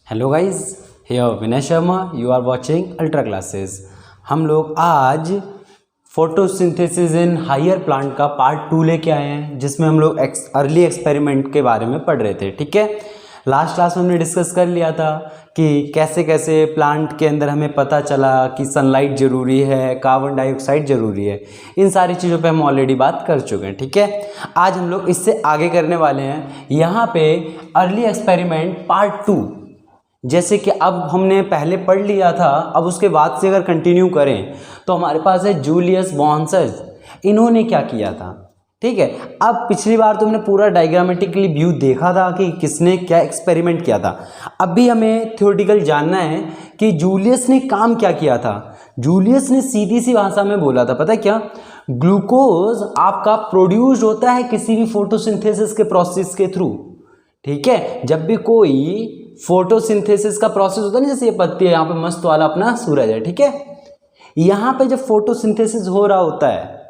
Hello guys, here Vinay Sharma, you are watching Ultra Classes. हम लोग आज फोटोसिंथेसिस इन हायर प्लांट का पार्ट 2 लेके आए हैं, जिसमें हम लोग अर्ली एक्सपेरिमेंट के बारे में पढ़ रहे थे। ठीक है, लास्ट क्लास में हमने डिस्कस कर लिया था कि कैसे कैसे प्लांट के अंदर हमें पता चला कि सनलाइट ज़रूरी है, कार्बन डाइऑक्साइड ज़रूरी है। इन सारी चीज़ों पे हम ऑलरेडी बात कर चुके हैं। ठीक है, आज हम लोग इससे आगे करने वाले हैं। यहाँ पे अर्ली एक्सपेरिमेंट पार्ट 2, जैसे कि अब हमने पहले पढ़ लिया था, अब उसके बाद से अगर कंटिन्यू करें तो हमारे पास है जूलियस बॉन्सच। इन्होंने क्या किया था? ठीक है, अब पिछली बार तो हमने पूरा डायग्रामेटिकली व्यू देखा था कि किसने क्या एक्सपेरिमेंट किया था। अब भी हमें थ्योरेटिकल जानना है कि जूलियस ने काम क्या किया था। जूलियस ने सीधी सी भाषा में बोला था, पता है क्या? ग्लूकोज आपका प्रोड्यूस होता है किसी भी फोटोसिंथेसिस के प्रोसेस के थ्रू। ठीक है, जब भी कोई फोटोसिंथेसिस का प्रोसेस होता है ना, जैसे ये पत्ती है, यहाँ पे मस्त वाला अपना सूरज है। ठीक है, यहाँ पे जब फोटोसिंथेसिस हो रहा होता है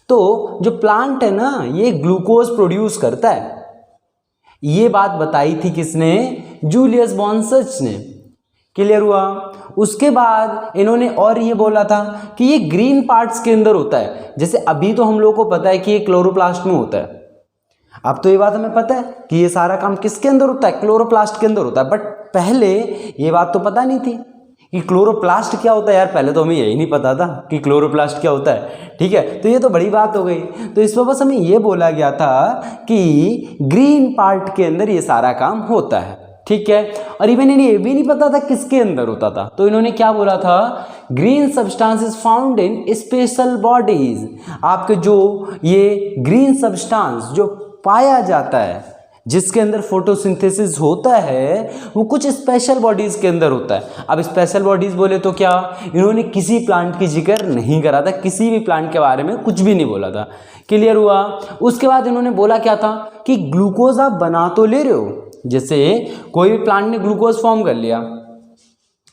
तो जो प्लांट है ना, ये ग्लूकोज प्रोड्यूस करता है। ये बात बताई थी किसने? जूलियस बॉन्सच ने। क्लियर हुआ? उसके बाद इन्होंने और ये बोला था कि ये ग्रीन पार्ट्स के अंदर होता है। जैसे अभी तो हम लोग को पता है कि ये क्लोरोप्लास्ट में होता है। अब तो ये बात हमें पता है कि ये सारा काम किसके अंदर होता है? क्लोरोप्लास्ट के अंदर होता है। बट पहले ये बात तो पता नहीं थी कि क्लोरोप्लास्ट क्या होता है। यार पहले तो हमें यही नहीं पता था कि क्लोरोप्लास्ट क्या होता है। ठीक है, तो ये तो बड़ी बात हो गई। तो इस पर बस हमें ये बोला गया था कि ग्रीन पार्ट के अंदर ये सारा काम होता है। ठीक है, और इवन इन्हें ये भी नहीं पता था किसके अंदर होता था। तो इन्होंने क्या बोला था? Green substances found in special bodies. आपके जो ये ग्रीन सब्सटेंस जो पाया जाता है, जिसके अंदर फोटोसिंथेसिस होता है, वो कुछ स्पेशल बॉडीज के अंदर होता है। अब स्पेशल बॉडीज बोले तो क्या? इन्होंने किसी प्लांट की जिक्र नहीं करा था, किसी भी प्लांट के बारे में कुछ भी नहीं बोला था। क्लियर हुआ? उसके बाद इन्होंने बोला क्या था कि ग्लूकोज आप बना तो ले रहे हो, जैसे कोई भी प्लांट ने ग्लूकोज फॉर्म कर लिया,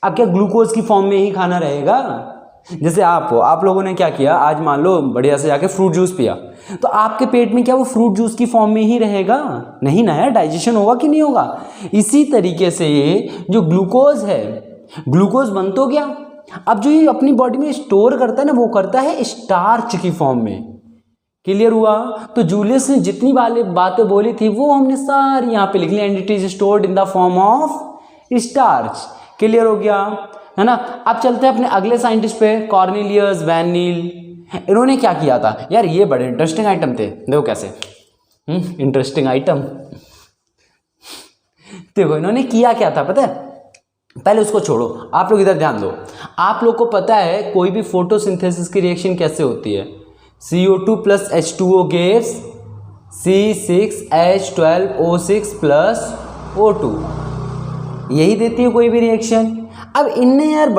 अब क्या ग्लूकोज की फॉर्म में ही खाना रहेगा? जैसे आप लोगों ने क्या किया, आज मान लो बढ़िया से जाके फ्रूट जूस पिया, तो आपके पेट में क्या वो फ्रूट जूस की फॉर्म में ही रहेगा? नहीं ना यार, डाइजेशन होगा कि नहीं होगा? इसी तरीके से जो ग्लूकोज है, ग्लूकोज बन तो गया, अब जो ये अपनी बॉडी में स्टोर करता है ना, वो करता है स्टार्च की फॉर्म में। क्लियर हुआ? तो जूलियस ने जितनी बातें बोली थी वो हमने सारी यहाँ पे लिख ली, and it is stored in the form of starch. Clear हो गया है ना? अब चलते हैं अपने अगले साइंटिस्ट पे, कॉर्नेलियस वैन नील। इन्होंने क्या किया था यार? ये बड़े इंटरेस्टिंग आइटम थे। देखो कैसे इंटरेस्टिंग आइटम। देखो इन्होंने किया क्या था पता है? पहले उसको छोड़ो, आप लोग इधर ध्यान दो। आप लोग को पता है कोई भी फोटोसिंथेसिस की रिएक्शन कैसे होती है? CO2 plus H2O gives C6H12O6 plus O2, यही देती है कोई भी रिएक्शन। अब इनने यार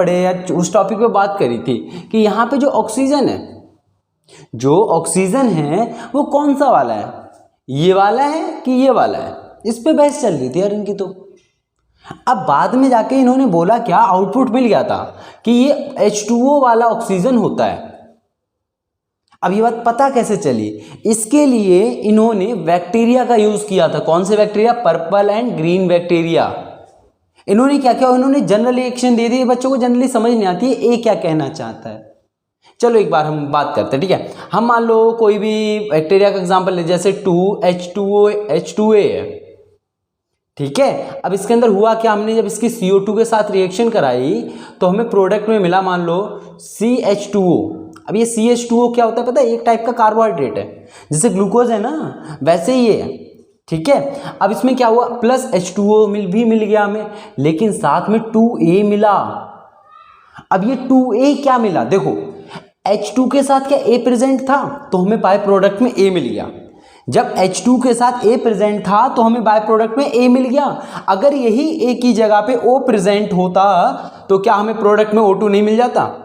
उस टॉपिक पे बात करी थी कि यहाँ पे जो ऑक्सीजन है वो कौन सा वाला है, ये वाला है कि ये वाला है? इस पे बहस चल रही थी यार इनकी। तो अब बाद में जाके इन्होंने बोला क्या, आउटपुट मिल गया था कि ये H2O वाला ऑक्सीजन होता है। अब ये बात पता कैसे चली? इसके लिए इन्होंने बैक्टीरिया का यूज किया था। कौन से bacteria? Purple and green bacteria. इन्होंने क्या किया? इन्होंने जनरल रिएक्शन दे दी। बच्चों को जनरली समझ नहीं आती है ये क्या कहना चाहता है। चलो एक बार हम बात करते हैं। ठीक है, हम मान लो कोई भी बैक्टीरिया का एग्जांपल ले, जैसे 2H2A है। ठीक है, अब इसके अंदर हुआ क्या, हमने जब इसकी CO2 के साथ रिएक्शन कराई तो हमें प्रोडक्ट में मिला मान लो CH2O। अब ये CH2O क्या होता है पता है? एक टाइप का कार्बोहाइड्रेट है, जैसे ग्लूकोज है ना वैसे ही है। ठीक है, अब इसमें क्या हुआ, प्लस H2O मिल गया हमें, लेकिन साथ में 2A मिला। अब ये 2A क्या मिला? देखो H2 के साथ क्या A प्रेजेंट था, तो हमें बाय प्रोडक्ट में A मिल गया। जब H2 के साथ A प्रेजेंट था तो हमें बाय प्रोडक्ट में A मिल गया। अगर यही A की जगह पे O प्रेजेंट होता तो क्या हमें प्रोडक्ट में O2 नहीं मिल जाता?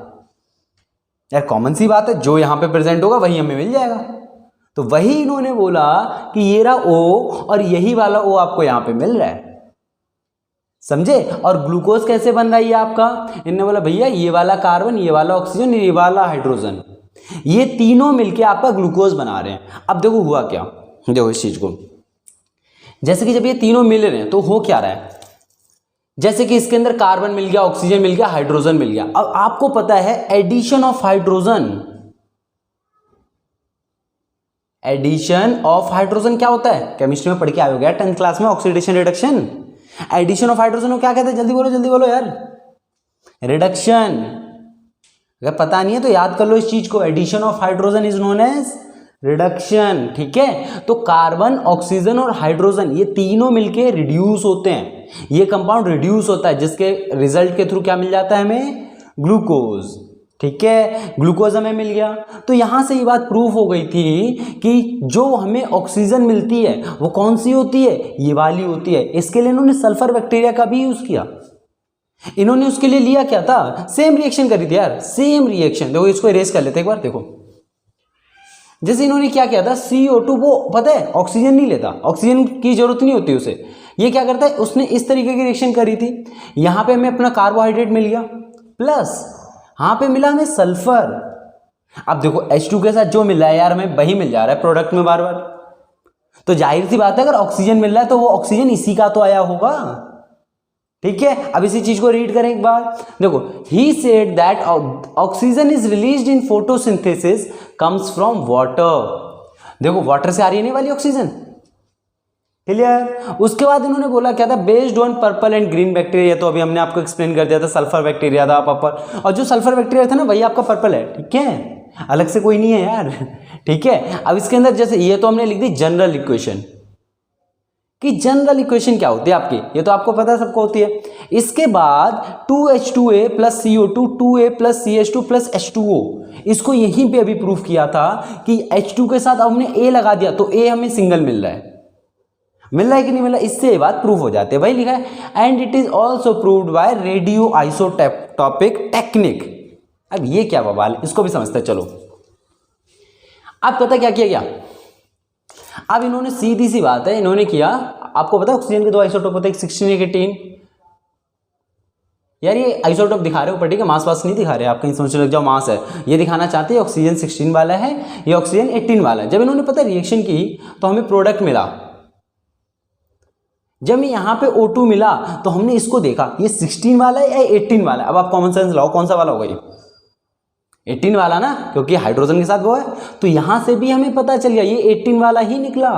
यार कॉमन सी बात है, जो यहां पे प्रेजेंट होगा वही हमें मिल जाएगा। तो वही इन्होंने बोला कि ये रहा O और यही वाला O आपको यहां पे मिल रहा है। समझे? और ग्लूकोज कैसे बन रहा है ये आपका? इन्होंने बोला भैया ये वाला कार्बन, ये वाला ऑक्सीजन, ये वाला हाइड्रोजन, ये तीनों मिलके आपका ग्लूकोज बना रहे हैं। अब देखो हुआ क्या, देखो इस चीज को, जैसे कि जब ये तीनों मिल रहे हैं तो हो क्या रहा है? जैसे कि इसके अंदर कार्बन मिल गया, ऑक्सीजन मिल गया, हाइड्रोजन मिल गया। अब आपको पता है addition of hydrogen, addition of hydrogen क्या होता है, केमिस्ट्री में पढ़ के आए हो गया 10th क्लास में, oxidation reduction. Addition of hydrogen को क्या कहते हैं, जल्दी बोलो यार, रिडक्शन। अगर पता नहीं है तो याद कर लो इस चीज को, addition of hydrogen is known as reduction. ठीक है, तो कार्बन, ऑक्सीजन और हाइड्रोजन ये तीनों मिलके रिड्यूस होते हैं, ये कंपाउंड रिड्यूस होता है, जिसके रिजल्ट के थ्रू क्या मिल जाता है हमें, ग्लूकोज। ठीक है, ग्लूकोज हमें मिल गया। तो यहां से ये बात प्रूफ हो गई थी कि जो हमें ऑक्सीजन मिलती है वो कौन सी होती है, ये वाली होती है। इसके लिए इन्होंने सल्फर बैक्टीरिया का भी यूज किया। इन्होंने उसके लिए लिया क्या था, सेम रिएक्शन करी थी यार, सेम रिएक्शन। देखो इसको इरेज कर लेते एक बार। देखो जैसे इन्होंने क्या किया था, CO2 वो पता है ऑक्सीजन नहीं लेता, ऑक्सीजन की जरूरत नहीं होती उसे, ये क्या करता है, उसने इस तरीके की रिएक्शन करी थी। यहां पे हमें अपना कार्बोहाइड्रेट मिल गया, प्लस यहां पे मिला हमें सल्फर। अब देखो H2 के साथ जो मिल रहा है यार हमें वही मिल जा रहा है प्रोडक्ट में बार बार, तो जाहिर सी बात है अगर ऑक्सीजन मिल रहा है तो वो ऑक्सीजन इसी का तो आया होगा। ठीक है, अब इसी चीज को रीड करें एक बार। देखो, he said that oxygen is released in photosynthesis comes from water. देखो वाटर से आ रही है नहीं वाली ऑक्सीजन, क्लियर। उसके बाद इन्होंने बोला क्या था, based on purple and green bacteria, तो अभी हमने आपको एक्सप्लेन कर दिया था, सल्फर बैक्टीरिया था पर्पल, और जो सल्फर बैक्टीरिया था ना वही आपका पर्पल है। ठीक है, अलग से कोई नहीं है यार। ठीक है, अब इसके अंदर जैसे ये तो हमने लिख दी जनरल इक्वेशन, कि जनरल इक्वेशन क्या होती है आपकी, ये तो आपको पता है सबको होती है। इसके बाद 2H2A plus CO2 2A plus CH2 plus H2O, इसको यहीं पे अभी प्रूफ किया था कि H2 के साथ हमने A लगा दिया तो A हमें सिंगल मिल रहा है, मिल रहा है कि नहीं मिल रहा है, इससे ये बात प्रूफ हो जाती है। वही लिखा है, and it is also proved bye radio isotopic technique. अब ये क्या बवाल, इसको भी समझते हैं, चलो। अब पता क्या किया गया, अब इन्होंने सीधी सी बात है इन्होंने किया, आपको पता है ऑक्सीजन के दो आइसोटोप होते हैं, 16 एक 18। यार ये आइसोटोप दिखा रहे हो ऊपर, ठीक है, मास वास नहीं दिखा रहे, आप कहीं सोचने लग जाओ मास है, ये दिखाना चाहते हैं ऑक्सीजन 16 वाला है, ये ऑक्सीजन 18 वाला है। जब इन्होंने पता रिएक्शन की तो हमें प्रोडक्ट मिला, जब यहां पे O2 मिला तो हमने इसको देखा ये 16 वाला है या 18 वाला है। अब आप कॉमन सेंस लाओ, कौन सा वाला होगा ये, 18 वाला ना, क्योंकि हाइड्रोजन के साथ वो है, तो यहां से भी हमें पता चल गया ये 18 वाला ही निकला।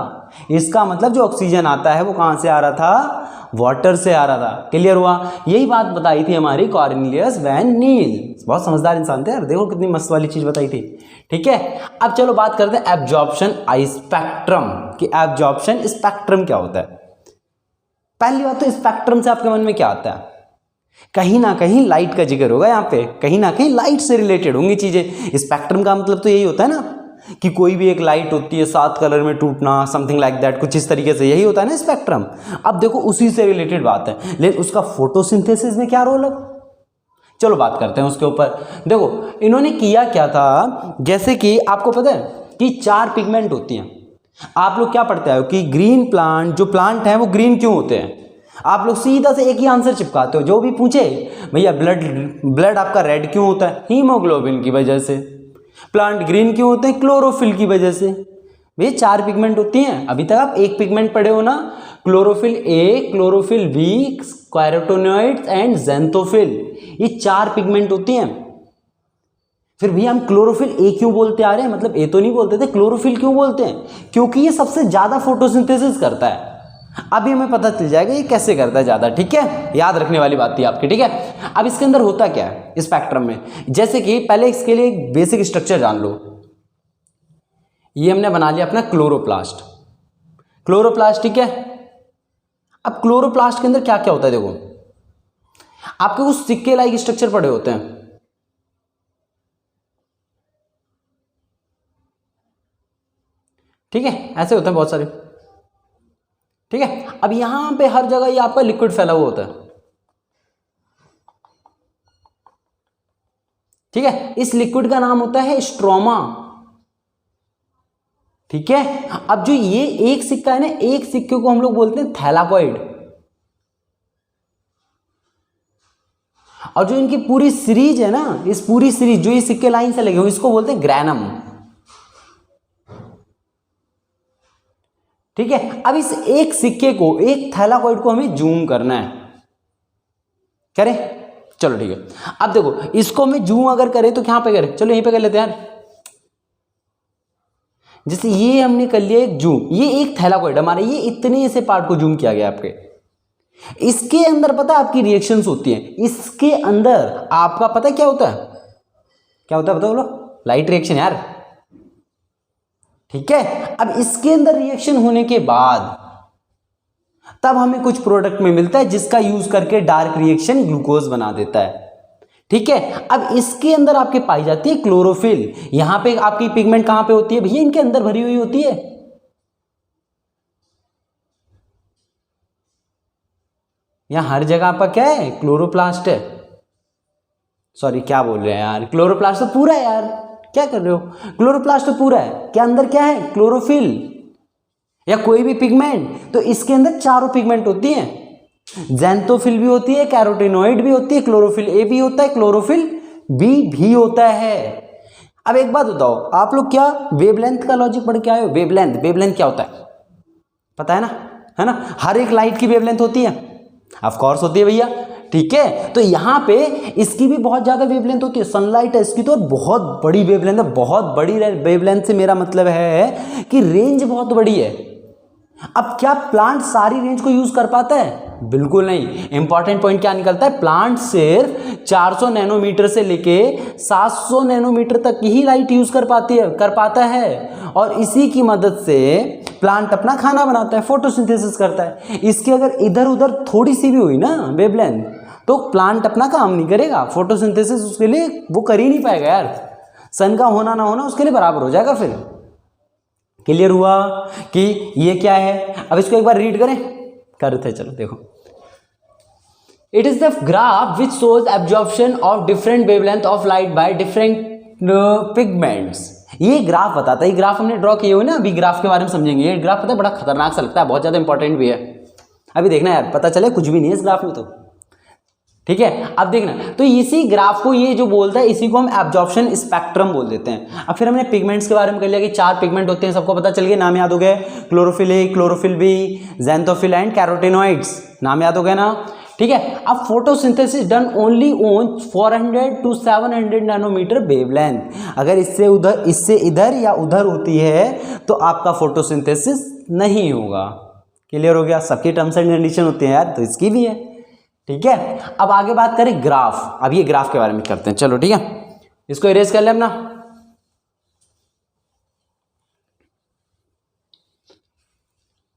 इसका मतलब जो ऑक्सीजन आता है वो कहां से आ रहा था, वाटर से आ रहा था। क्लियर हुआ, यही बात बताई थी हमारी कॉर्नेलियस वैन नील, बहुत समझदार इंसान थे यार, देखो कितनी मस्त वाली चीज बताई थी। ठीक है, अब चलो बात करते हैं एब्जॉर्प्शन आई स्पेक्ट्रम, कि एब्जॉर्प्शन स्पेक्ट्रम क्या होता है। पहली बात तो स्पेक्ट्रम से आपके मन में क्या आता है, कहीं ना कहीं लाइट का जिक्र होगा यहाँ पे, कहीं ना कहीं लाइट से रिलेटेड होंगी चीजें। स्पेक्ट्रम का मतलब तो यही होता है ना कि कोई भी एक लाइट होती है 7 कलर में टूटना, समथिंग लाइक दैट, कुछ इस तरीके से, यही होता है ना स्पेक्ट्रम। अब देखो उसी से रिलेटेड बात है, लेकिन उसका फोटोसिंथेसिस में क्या रोल है, चलो बात करते हैं उसके ऊपर। देखो इन्होंने किया क्या था, जैसे कि आपको पता है कि 4 पिगमेंट होती हैं, आप लोग क्या पढ़ते हो कि ग्रीन प्लांट, जो प्लांट है वो ग्रीन क्यों होते हैं, आप लोग सीधा से एक ही आंसर चिपकाते हो, जो भी पूछे भैया ब्लड आपका रेड क्यों होता है, हीमोग्लोबिन की वजह से। प्लांट ग्रीन क्यों होते हैं, क्लोरोफिल की वजह से। ये 4 पिगमेंट होती हैं, अभी तक आप एक पिगमेंट पढ़े हो ना, chlorophyll a, chlorophyll b, carotenoids and xanthophyll, ये 4 पिगमेंट होती हैं। फिर भैया हम क्लोरोफिल ए क्यों बोलते आ रहे हैं, मतलब ए तो नहीं बोलते थे, क्लोरोफिल क्यों बोलते हैं, क्योंकि ये सबसे ज्यादा फोटोसिंथेसिस करता है। अभी हमें पता चल जाएगा ये कैसे करता है ज्यादा। ठीक है, याद रखने वाली बात थी आपकी। ठीक है, अब इसके अंदर होता क्या है स्पेक्ट्रम में, जैसे कि पहले इसके लिए एक बेसिक स्ट्रक्चर जान लो। ये हमने बना लिया अपना क्लोरोप्लास्ट, क्लोरोप्लास्ट, ठीक है। अब क्लोरोप्लास्ट के अंदर क्या क्या होता है, देखो आपके कुछ सिक्के लाइक स्ट्रक्चर पड़े होते हैं, ठीक है, ऐसे होते हैं बहुत सारे। ठीक है, अब यहां पे हर जगह ये आपका लिक्विड फैला हुआ होता है, ठीक है, इस लिक्विड का नाम होता है स्ट्रोमा। ठीक है, अब जो ये एक सिक्का है ना, एक सिक्के को हम लोग बोलते हैं थैलाकॉइड, और जो इनकी पूरी सीरीज है ना, इस पूरी सीरीज जो ये सिक्के लाइन से लगे हुए इसको बोलते हैं ग्रैनम। ठीक है, अब इस एक सिक्के को, एक थैलाकॉइड को हमें जूम करना है। करें, चलो ठीक है। अब देखो इसको मैं जूम अगर करें तो कहां पे करें, चलो यहीं पे कर लेते हैं यार। जैसे ये हमने कर लिया एक जूम, ये एक थैलाकोइड हमारे, ये इतने से पार्ट को जूम किया गया आपके। इसके अंदर पता है आपकी रिएक्शंस होती हैं, इसके अंदर आपका पता है क्या होता है, क्या होता है बताओ बोलो, लाइट रिएक्शन यार, ठीक है। अब इसके अंदर रिएक्शन होने के बाद तब हमें कुछ प्रोडक्ट में मिलता है जिसका यूज करके डार्क रिएक्शन ग्लूकोज बना देता है, ठीक है। अब इसके अंदर आपके पाई जाती है क्लोरोफिल। यहां पे आपकी पिगमेंट कहां पे होती है भैया, इनके अंदर भरी हुई होती है। यहां हर जगह आपका क्या है, क्लोरोप्लास्ट है, सॉरी क्या बोल रहे हैं यार, क्लोरोप्लास्ट तो पूरा है यार, क्या कर रहे हो, क्लोरोप्लास्ट तो पूरा है, क्या अंदर क्या है, क्लोरोफिल या कोई भी पिगमेंट। तो इसके अंदर चारों पिगमेंट होती हैं, ज़ैंथोफिल भी होती है, कैरोटीनॉइड भी होती है, क्लोरोफिल ए भी होता है, क्लोरोफिल बी भी होता है। अब एक बात बताओ, आप लोग क्या वेवलेंथ का लॉजिक पढ़ के आए हो, वेवलेंथ, वेवलेंथ क्या होता है पता है ना, हर एक लाइट की वेवलेंथ होती है, ऑफ कोर्स होती है भैया, ठीक है। तो यहाँ पे इसकी भी बहुत ज्यादा वेवलेंथ होती है, सनलाइट है इसकी तो बहुत बड़ी वेवलेंथ है, बहुत बड़ी वेवलेंथ से मेरा मतलब है कि रेंज बहुत बड़ी है। अब क्या प्लांट सारी रेंज को यूज कर पाता है, बिल्कुल नहीं। इंपॉर्टेंट पॉइंट क्या निकलता है, प्लांट सिर्फ 400 नैनोमीटर से लेके 700 नैनोमीटर तक ही लाइट यूज कर पाता है, और इसी की मदद से प्लांट अपना खाना बनाता है, फोटोसिंथेसिस करता है। इसके अगर इधर उधर थोड़ी सी भी हुई ना वेवलेंथ तो प्लांट अपना काम नहीं करेगा, फोटोसिंथेसिस उसके लिए वो कर ही नहीं पाएगा यार, सन का होना ना होना उसके लिए बराबर हो जाएगा। फिर क्लियर हुआ कि ये क्या है। अब इसको एक बार रीड करें, करते चलो देखो। It is the graph which shows absorption of different wavelength of light by different pigments. ये ग्राफ बताता है, ये ग्राफ हमने ड्रॉ किए हुए ना, अभी ग्राफ के बारे में समझेंगे। ये ग्राफ पता है बड़ा खतरनाक सा लगता है, बहुत ज्यादा इंपॉर्टेंट भी है, अभी देखना यार, पता चले कुछ भी नहीं है इस ग्राफ में तो, ठीक है। अब देखना, तो इसी ग्राफ को ये जो बोलता है इसी को हम एब्जॉर्प्शन स्पेक्ट्रम बोल देते हैं। अब फिर हमने पिगमेंट्स के बारे में कर लिया कि 4 पिगमेंट होते हैं, सबको पता चल गया, नाम याद हो गए, chlorophyll a, chlorophyll b, xanthophyll and carotenoids, नाम याद हो गया ना, ठीक है। अब photosynthesis done only on 400 to 700 nanometre wavelength. अगर इससे इधर या उधर होती है तो आपका फोटोसिंथेसिस नहीं होगा। क्लियर हो गया, सबकी टर्म्स एंड कंडीशन होती है यार, तो इसकी भी है, ठीक है। अब आगे बात करें ग्राफ, अब ये ग्राफ के बारे में करते हैं, चलो ठीक है, इसको इरेज कर ले अपना।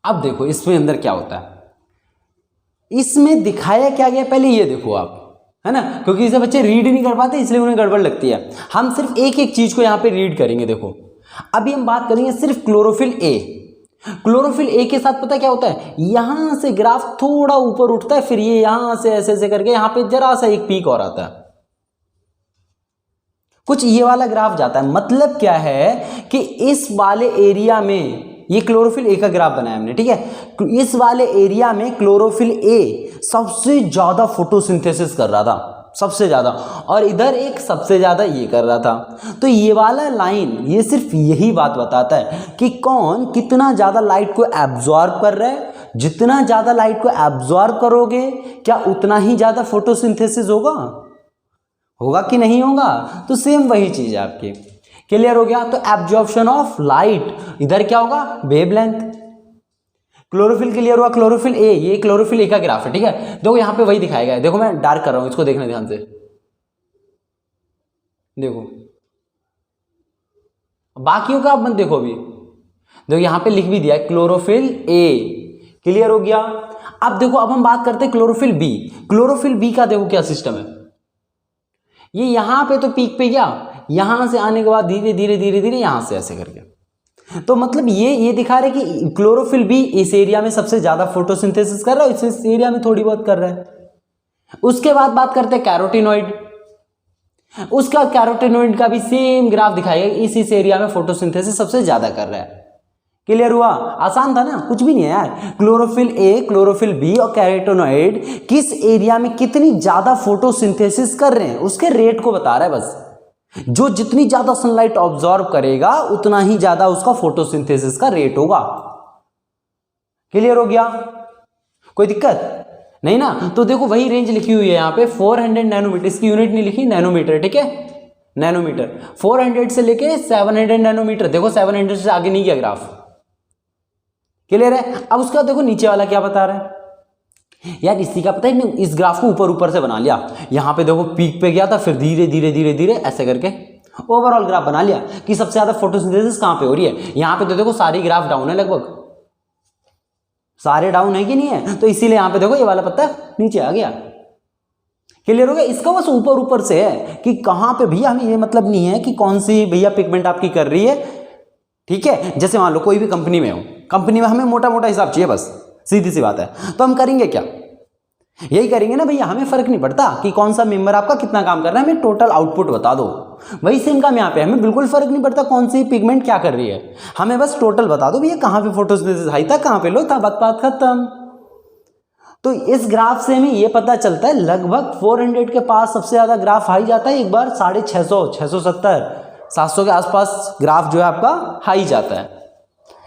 अब देखो इसमें अंदर क्या होता है, इसमें दिखाया क्या गया पहले ये देखो आप, है ना, क्योंकि इसे बच्चे रीड नहीं कर पाते इसलिए उन्हें गड़बड़ लगती है। हम सिर्फ एक एक चीज को यहां पे रीड करेंगे। देखो अभी हम बात करेंगे सिर्फ क्लोरोफिल ए। क्लोरोफिल ए के साथ पता क्या होता है, यहां से ग्राफ थोड़ा ऊपर उठता है, फिर ये यहां से ऐसे ऐसे करके यहां पे जरा सा एक पीक और आता है, कुछ ये वाला ग्राफ जाता है। मतलब क्या है कि इस वाले एरिया में, ये क्लोरोफिल ए का ग्राफ बनाया हमने, ठीक है, इस वाले एरिया में क्लोरोफिल ए सबसे ज्यादा फोटोसिंथेसिस कर रहा था, सबसे ज्यादा, और इधर एक सबसे ज्यादा ये कर रहा था। तो ये वाला लाइन ये सिर्फ यही बात बताता है कि कौन कितना ज्यादा लाइट को एब्जॉर्ब कर रहा है। जितना ज्यादा लाइट को एब्जॉर्ब करोगे क्या उतना ही ज्यादा फोटोसिंथेसिस होगा कि नहीं होगा। तो सेम वही चीज है आपकी। क्लियर हो गया। तो एब्जॉर्प्शन ऑफ लाइट, इधर क्या होगा, वेवलेंथ। क्लोरोफिल क्लियर हुआ, क्लोरोफिल ए, ये क्लोरोफिल ए का ग्राफ है, ठीक है। देखो यहां पे वही दिखाया गया है, देखो मैं डार्क कर रहा हूं, इसको देखना ध्यान से, देखो बाकियों का आप मत देखो अभी, देखो यहां पे लिख भी दिया है क्लोरोफिल ए। क्लियर हो गया। अब देखो अब हम बात करते हैं क्लोरोफिल बी। क्लोरोफिल बी का देखो क्या सिस्टम है, ये यहां पे तो पीक पे गया, यहां से आने के बाद धीरे धीरे धीरे धीरे यहां से ऐसे करके, तो मतलब ये दिखा रहे कि क्लोरोफिल बी इस एरिया में सबसे ज्यादा फोटोसिंथेसिस कर रहा है, इस एरिया में थोड़ी बहुत कर रहा है। उसके बाद बात करते हैं कैरोटीनॉइड। उसका कैरोटीनॉइड का भी सेम ग्राफ दिखाएगा, इस एरिया में फोटोसिंथेसिस सबसे ज्यादा कर रहा है। क्लियर हुआ, आसान था ना, कुछ भी नहीं है यार। क्लोरोफिल ए, क्लोरोफिल बी और कैरोटीनॉइड किस एरिया में कितनी ज्यादा फोटोसिंथेसिस कर रहे हैं उसके रेट को बता रहा है बस। जो जितनी ज्यादा सनलाइट ऑब्जॉर्व करेगा उतना ही ज्यादा उसका फोटोसिंथेसिस का रेट होगा। क्लियर हो गया, कोई दिक्कत। नहीं ना, तो देखो वही रेंज लिखी हुई है यहाँ पे 400 नैनोमीटर, इसकी यूनिट नहीं लिखी, नैनोमीटर, ठीक है, नैनोमीटर। 400 से लेके 700 नैनोमीटर, देखो 700 से आगे नहीं गया ग्राफ, क्लियर है। अब उसका देखो नीचे वाला क्या बता रहा है यार, इसी का पता है नहीं, इस ग्राफ को ऊपर ऊपर से बना लिया, यहाँ पे देखो पीक पे गया था, फिर धीरे धीरे धीरे धीरे ऐसे करके ओवरऑल ग्राफ बना लिया कि सबसे ज्यादा फोटोसिंथेसिस कहाँ पे हो रही है। यहाँ पे तो देखो सारी ग्राफ डाउन है, लगभग सारे डाउन है कि नहीं है, तो इसीलिए यहाँ पे देखो ये वाला पत्ता नीचे आ गया, क्लियर हो गया। इसका बस ऊपर ऊपर से है कि कहाँ पे भैया, हमें ये मतलब नहीं है कि कौन सी भैया पिगमेंट आपकी कर रही है, ठीक है। जैसे मान लो कोई भी कंपनी में हो, कंपनी में हमें मोटा मोटा हिसाब चाहिए, बस सीधी सी बात है, तो हम करेंगे क्या, यही करेंगे ना भैया, हमें फर्क नहीं पड़ता कि कौन सा मेंबर आपका कितना काम कर रहा है, हमें टोटल आउटपुट बता दो। वही सेम काम यहाँ पे, हमें बिल्कुल फर्क नहीं पड़ता कौन सी पिगमेंट क्या कर रही है, हमें बस टोटल बता दो भैया कहाँ पे फोटोसिंथेसिस हाई था, कहाँ पे लो था, बात खत्म। तो इस ग्राफ से हमें ये पता चलता है लगभग 400 के पास सबसे ज्यादा ग्राफ हाई जाता है, एक बार 650, 670, 700 के आसपास ग्राफ जो है आपका हाई जाता है,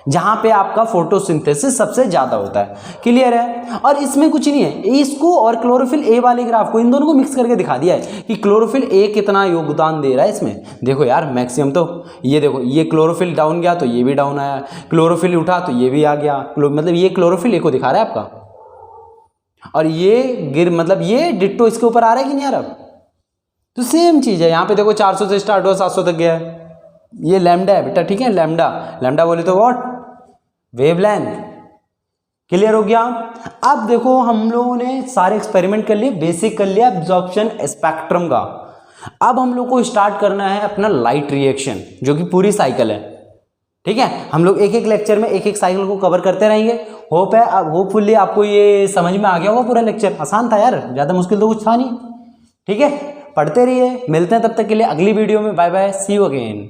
जहां पे आपका फोटोसिंथेसिस सबसे ज्यादा होता है, क्लियर है। और इसमें कुछ नहीं है, इसको और क्लोरोफिल ए वाले ग्राफ को, इन दोनों को मिक्स करके दिखा दिया है कि क्लोरोफिल ए कितना योगदान दे रहा है इसमें। देखो यार मैक्सिमम तो ये देखो, ये क्लोरोफिल डाउन गया तो ये भी डाउन आया, क्लोरोफिल उठा तो ये भी आ गया, मतलब ये क्लोरोफिल ए को दिखा रहा है आपका, और ये मतलब ये डिट्टो इसके ऊपर आ रहा है कि नहीं आ रहा, तो सेम चीज है। यहाँ पे देखो 400 से स्टार्ट हुआ 700 तक गया है, ये लैम्डा है बेटा, ठीक है, लैम्डा बोले तो व्हाट, वेवलेंथ, क्लियर हो गया। अब देखो हम लोगों ने सारे एक्सपेरिमेंट कर लिए, बेसिक कर लिया एब्जॉर्प्शन स्पेक्ट्रम का। अब हम लोग को स्टार्ट करना है अपना लाइट रिएक्शन, जो कि पूरी साइकिल है, ठीक है। हम लोग एक एक लेक्चर में एक एक साइकिल को कवर करते रहेंगे। होप है, होपफुली आपको ये समझ में आ गया होगा पूरा लेक्चर, आसान था यार, ज्यादा मुश्किल तो कुछ था नहीं, ठीक है। पढ़ते रहिए, मिलते हैं तब तक के लिए अगली वीडियो में, bye bye, see you again.